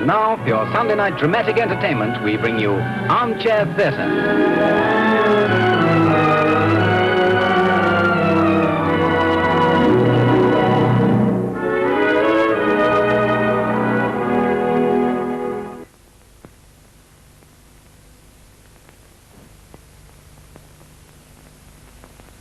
now, for your Sunday night dramatic entertainment, we bring you Armchair Theatre.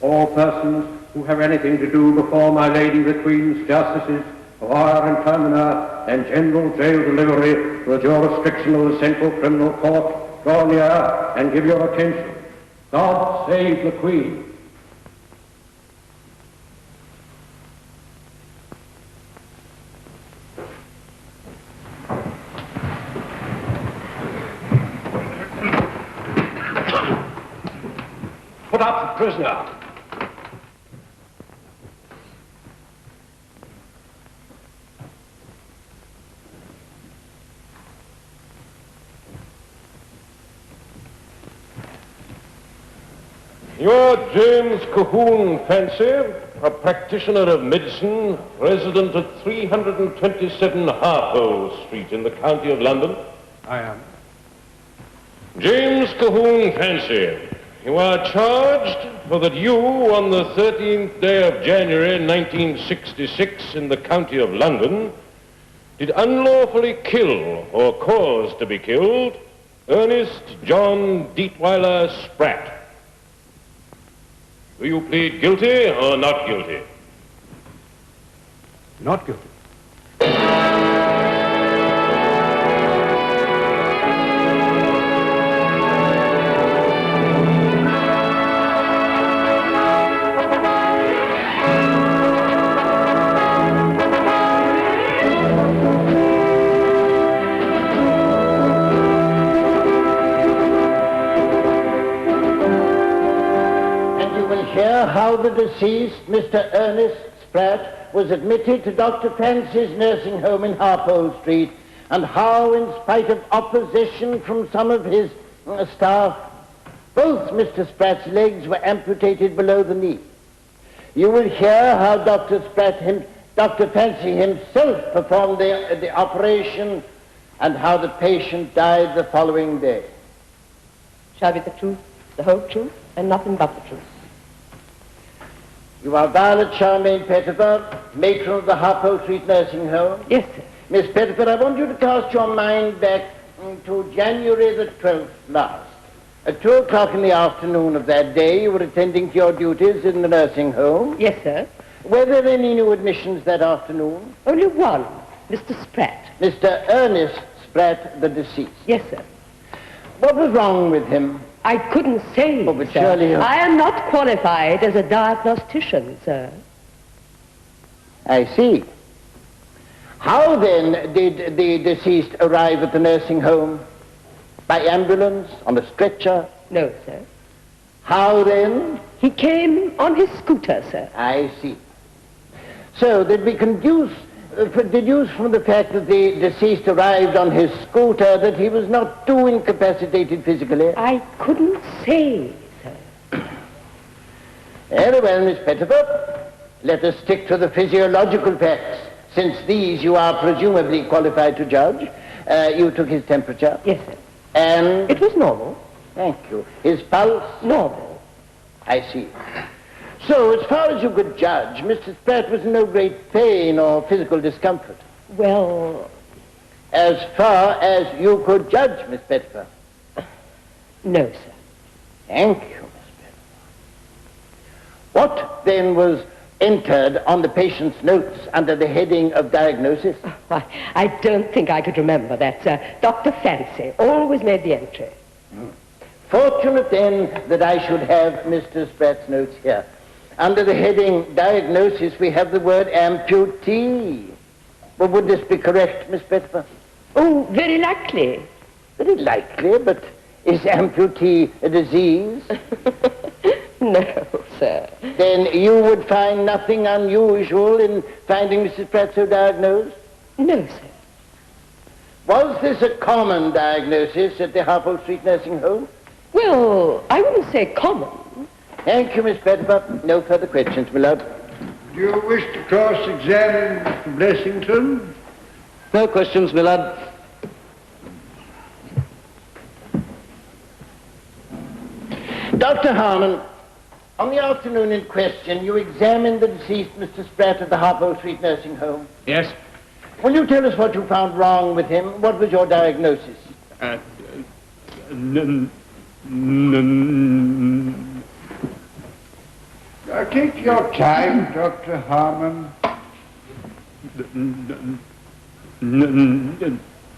All persons who have anything to do before my Lady the Queen's Justices of Hire and Termina and General Jail Delivery for the jurisdiction of the Central Criminal Court, draw near and give your attention. God save the Queen. Put up the prisoner. You're James Cahoon Fancy, a practitioner of medicine, resident at 327 Harpole Street in the County of London? I am. James Cahoon Fancy, you are charged for that you, on the 13th day of January 1966 in the County of London, did unlawfully kill or cause to be killed Ernest John Deetweiler Spratt. Do you plead guilty or not guilty? Not guilty. How the deceased, Mr. Ernest Spratt, was admitted to Dr. Fancy's nursing home in Harpole Street, and how, in spite of opposition from some of his staff, both Mr. Spratt's legs were amputated below the knee. You will hear how Dr. Fancy himself performed the operation, and how the patient died the following day. Shall be the truth, the whole truth, and nothing but the truth. You are Violet Charmaine Pettifer, matron of the Harpole Street Nursing Home? Yes, sir. Miss Pettifer, I want you to cast your mind back to January the 12th last. At 2 o'clock in the afternoon of that day, you were attending to your duties in the nursing home? Yes, sir. Were there any new admissions that afternoon? Only one, Mr. Spratt. Mr. Ernest Spratt, the deceased? Yes, sir. What was wrong with him? I couldn't say, Oh, but sir. surely I am not qualified as a diagnostician, sir. I see. How then did the deceased arrive at the nursing home? By ambulance? On a stretcher? No, sir. How then? He came on his scooter, sir. I see. So did we deduce from the fact that the deceased arrived on his scooter that he was not too incapacitated physically? I couldn't say, sir. Very well, Miss Pettifer. Let us stick to the physiological facts, since these you are presumably qualified to judge. You took his temperature? Yes, sir. And? It was normal. Thank you. His pulse? Normal. I see. So, as far as you could judge, Mr. Spratt was in no great pain or physical discomfort. Well... As far as you could judge, Miss Pettifer? No, sir. Thank you, Miss Pettifer. What, then, was entered on the patient's notes under the heading of diagnosis? Oh, I don't think I could remember that, sir. Dr. Fancy always made the entry. Fortunate, then, that I should have Mr. Spratt's notes here. Under the heading diagnosis, we have the word amputee. Well, would this be correct, Miss Pettifer? Oh, very likely. Very likely, but is amputee a disease? No, sir. Then you would find nothing unusual in finding Mrs. Spratt so diagnosed? No, sir. Was this a common diagnosis at the Harpole Street Nursing Home? Well, I wouldn't say common. Thank you, Miss Pettifer. No further questions, my love. Do you wish to cross-examine Mr. Blessington? No questions, my lord. Dr. Harmon, on the afternoon in question, you examined the deceased Mr. Spratt at the Harpo Street nursing home. Yes. Will you tell us what you found wrong with him? What was your diagnosis? Take your time, Dr. Harmon.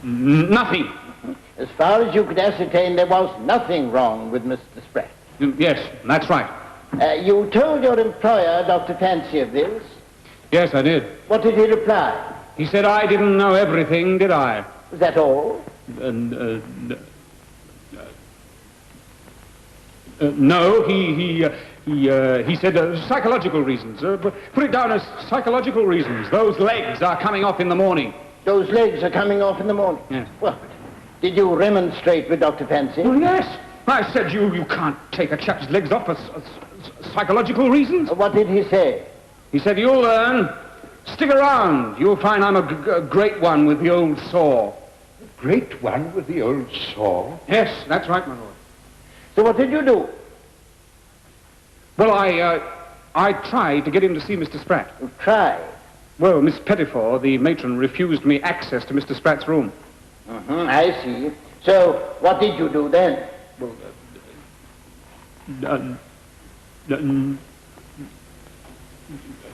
Nothing. As far as you could ascertain, there was nothing wrong with Mr. Spratt. Yes, that's right. You told your employer, Dr. Fancy, of this. Yes, I did. What did he reply? He said I didn't know everything, did I? Was that all? No, he said psychological reasons. Put it down as psychological reasons. Those legs are coming off in the morning. Those legs are coming off in the morning? Yes. Well, did you remonstrate with Dr. Fancy? Well, yes. I said you can't take a chap's legs off for psychological reasons. What did he say? He said, you'll learn. Stick around. You'll find I'm a great one with the old saw. Great one with the old saw? Yes, that's right, my lord. So what did you do? Well, I tried to get him to see Mr. Spratt. You tried? Well, Miss Pettifor, the matron, refused me access to Mr. Spratt's room. I see. So what did you do then? Well,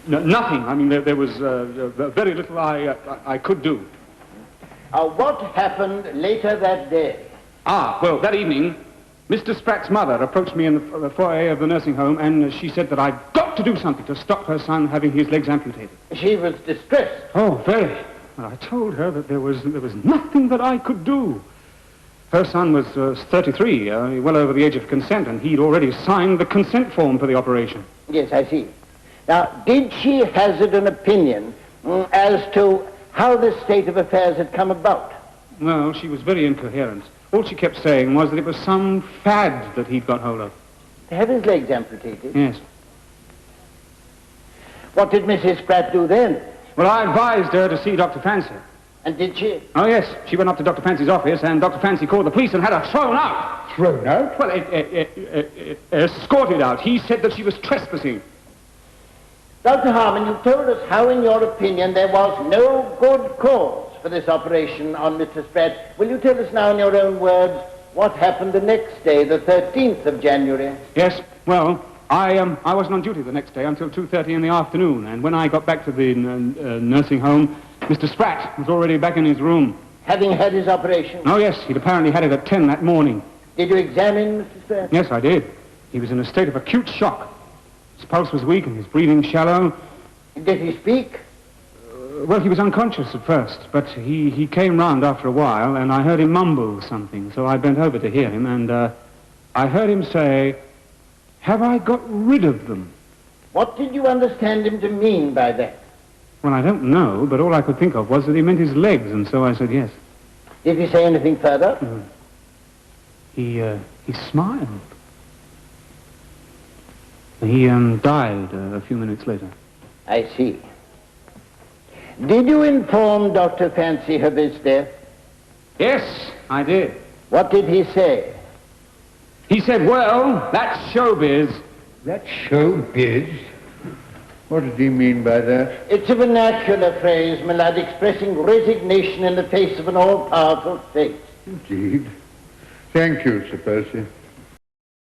nothing. I mean, there was very little I could do. What happened later that day? Well, that evening, Mr. Spratt's mother approached me in the foyer of the nursing home, and she said that I'd got to do something to stop her son having his legs amputated. She was distressed. Oh, very. Well, I told her that there was nothing that I could do. Her son was 33, well over the age of consent, and he'd already signed the consent form for the operation. Yes, I see. Now, did she hazard an opinion as to how this state of affairs had come about? No, she was very incoherent. All she kept saying was that it was some fad that he'd got hold of. To have his legs amputated? Yes. What did Mrs. Spratt do then? Well, I advised her to see Dr. Fancy. And did she? Oh, yes. She went up to Dr. Fancy's office, and Dr. Fancy called the police and had her thrown out. Thrown out? Well, escorted out. He said that she was trespassing. Dr. Harmon, you told us how, in your opinion, there was no good cause for this operation on Mr. Spratt. Will you tell us now, in your own words, what happened the next day, the 13th of January? Yes. Well, I wasn't on duty the next day until 2:30 in the afternoon, and when I got back to the nursing home, Mr. Spratt was already back in his room. Having had his operation? Oh, yes. He'd apparently had it at 10 that morning. Did you examine Mr. Spratt? Yes, I did. He was in a state of acute shock. His pulse was weak and his breathing shallow. Did he speak? Well, he was unconscious at first, but he came round after a while, and I heard him mumble something, so I bent over to hear him, and I heard him say, "Have I got rid of them?" What did you understand him to mean by that? Well, I don't know, but all I could think of was that he meant his legs, and so I said yes. Did he say anything further? He smiled. He died a few minutes later. I see. Did you inform Dr. Fancy of his death? Yes, I did. What did he say? He said, well, that's showbiz. That's showbiz? What did he mean by that? It's a vernacular phrase, my lad, expressing resignation in the face of an all-powerful fate. Indeed. Thank you, Sir Percy.